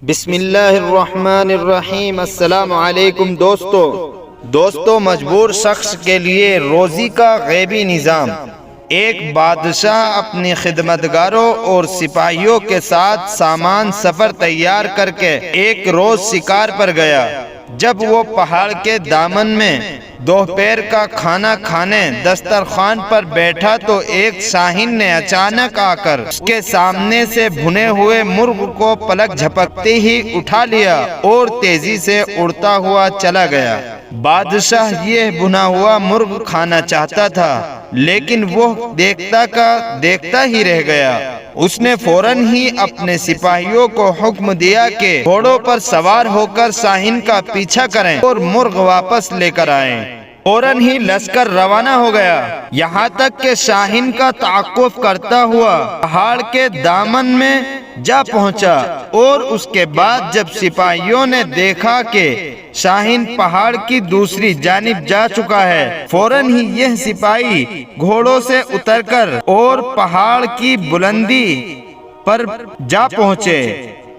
بسم اللہ الرحمن الرحیم۔ السلام علیکم دوستو، مجبور شخص کے لیے روزی کا غیبی نظام۔ ایک بادشاہ اپنی خدمتگاروں اور سپاہیوں کے ساتھ سامان سفر تیار کر کے ایک روز شکار پر گیا۔ جب وہ پہاڑ کے دامن میں دوپہر کا کھانا کھانے دسترخوان پر بیٹھا تو ایک شاہین نے اچانک آ کر اس کے سامنے سے بھنے ہوئے مرغ کو پلک جھپکتے ہی اٹھا لیا اور تیزی سے اڑتا ہوا چلا گیا۔ بادشاہ یہ بھنا ہوا مرغ کھانا چاہتا تھا، لیکن وہ دیکھتا کا دیکھتا ہی رہ گیا۔ اس نے فوراً ہی اپنے سپاہیوں کو حکم دیا کہ گھوڑوں پر سوار ہو کر شاہین کا پیچھا کریں اور مرغ واپس لے کر آئیں۔ فوراً ہی لشکر روانہ ہو گیا، یہاں تک کہ شاہین کا تعاقب کرتا ہوا پہاڑ کے دامن میں جا پہنچا، اور اس کے بعد جب سپاہیوں نے دیکھا کہ شاہین پہاڑ کی دوسری جانب جا چکا ہے، فوراً ہی یہ سپاہی گھوڑوں سے اتر کر اور پہاڑ کی بلندی پر جا پہنچے۔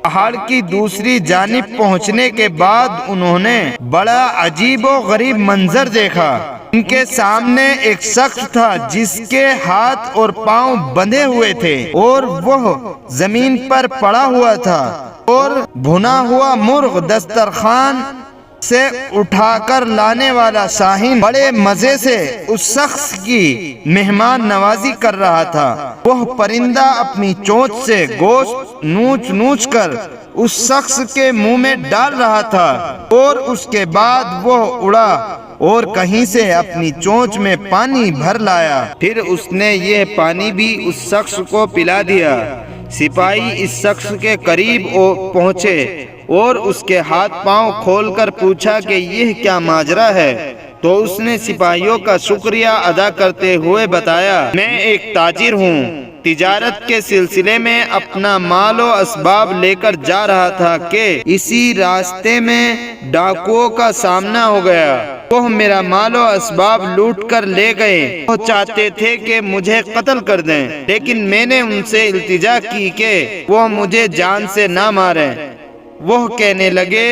پہاڑ کی دوسری جانب پہنچنے کے بعد انہوں نے بڑا عجیب و غریب منظر دیکھا۔ ان کے سامنے ایک شخص تھا جس کے ہاتھ اور پاؤں بندھے ہوئے تھے اور وہ زمین پر پڑا ہوا تھا، اور بھنا ہوا مرغ دسترخوان سے اٹھا کر لانے والا شاہین بڑے مزے سے اس شخص کی مہمان نوازی کر رہا تھا۔ وہ پرندہ اپنی چونچ سے گوشت نوچ نوچ کر اس شخص کے منہ میں ڈال رہا تھا، اور اس کے بعد وہ اڑا اور کہیں سے اپنی چونچ میں پانی بھر لایا۔ پھر اس نے یہ پانی بھی اس شخص کو پلا دیا۔ سپاہی اس شخص کے قریب پہنچے اور اس کے ہاتھ پاؤں کھول کر پوچھا کہ یہ کیا ماجرا ہے، تو اس نے سپاہیوں کا شکریہ ادا کرتے ہوئے بتایا، میں ایک تاجر ہوں، تجارت کے سلسلے میں اپنا مال و اسباب لے کر جا رہا تھا کہ اسی راستے میں ڈاکوؤں کا سامنا ہو گیا۔ وہ میرا مال و اسباب لوٹ کر لے گئے۔ وہ چاہتے تھے کہ مجھے قتل کر دیں، لیکن میں نے ان سے التجا کی کہ وہ مجھے جان سے نہ ماریں۔ وہ کہنے لگے،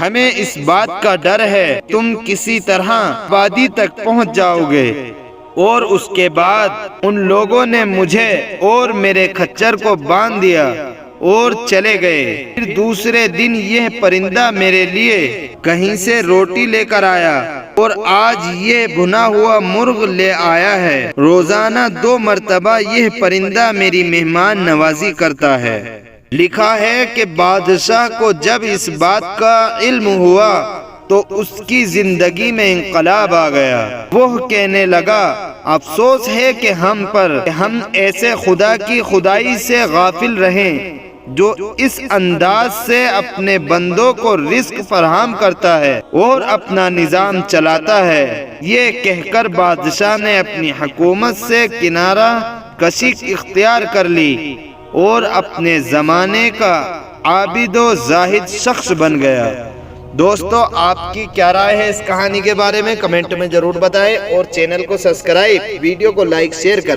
ہمیں اس بات کا ڈر ہے تم کسی طرح وادی تک پہنچ جاؤ گے، اور اس کے بعد ان لوگوں نے مجھے اور میرے کھچر کو باندھ دیا اور چلے گئے۔ پھر دوسرے دن یہ پرندہ میرے لیے کہیں سے روٹی لے کر آیا، اور آج یہ بھنا ہوا مرغ لے آیا ہے۔ روزانہ 2 مرتبہ یہ پرندہ میری مہمان نوازی کرتا ہے۔ لکھا ہے کہ بادشاہ کو جب اس بات کا علم ہوا تو اس کی زندگی میں انقلاب آ گیا۔ وہ کہنے لگا، افسوس ہے کہ ہم ایسے خدا کی خدائی سے غافل رہیں جو اس انداز سے اپنے بندوں کو رزق فراہم کرتا ہے اور اپنا نظام چلاتا ہے۔ یہ کہہ کر بادشاہ نے اپنی حکومت سے کنارہ کشی اختیار کر لی اور اپنے زمانے کا عابد و زاہد شخص بن گیا۔ دوستو، آپ کی کیا رائے ہے اس کہانی کے بارے میں؟ کمنٹ میں ضرور بتائیں، اور چینل کو سبسکرائب، ویڈیو کو لائک شیئر کریں۔